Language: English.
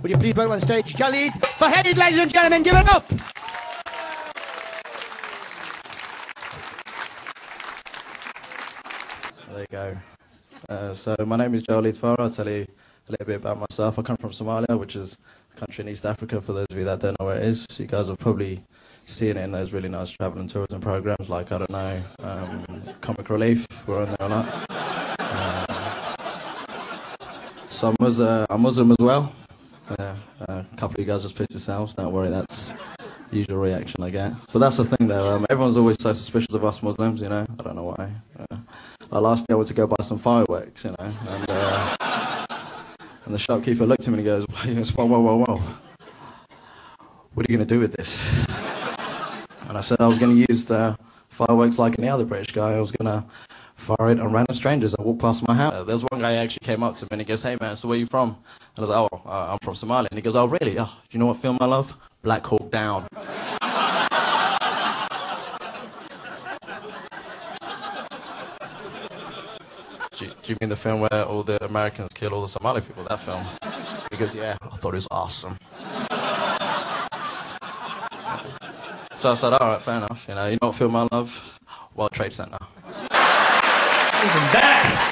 Would you please welcome on stage Khalid Fahid, ladies and gentlemen, give it up! There you go. So my name is Khalid Farah. I'll tell you a little bit about myself. I come from Somalia, which is a country in East Africa, for those of you that don't know where it is. You guys have probably seen it in those really nice travel and tourism programs like, I don't know, Comic Relief, we're on there or not. So I'm Muslim as well. A couple of you guys just pissed yourselves, don't worry, that's the usual reaction I get. But that's the thing though, everyone's always so suspicious of us Muslims, you know, I don't know why. Last year I went to go buy some fireworks, you know, and the shopkeeper looked at me and he goes, whoa, whoa, whoa, whoa. What are you going to do with this? And I said I was going to use the fireworks like any other British guy. I was going to fire it on random strangers. I walked past my house. There's one guy who actually came up to me and he goes, hey man, so where are you from? And I was like, oh, I'm from Somalia. And he goes, oh really? Oh, do you know what film I love? Black Hawk Down. Do you mean the film where all the Americans kill all the Somali people, that film? He goes, yeah, I thought it was awesome. So I said, all right, fair enough. You know what film I love? World Trade Center. Even that!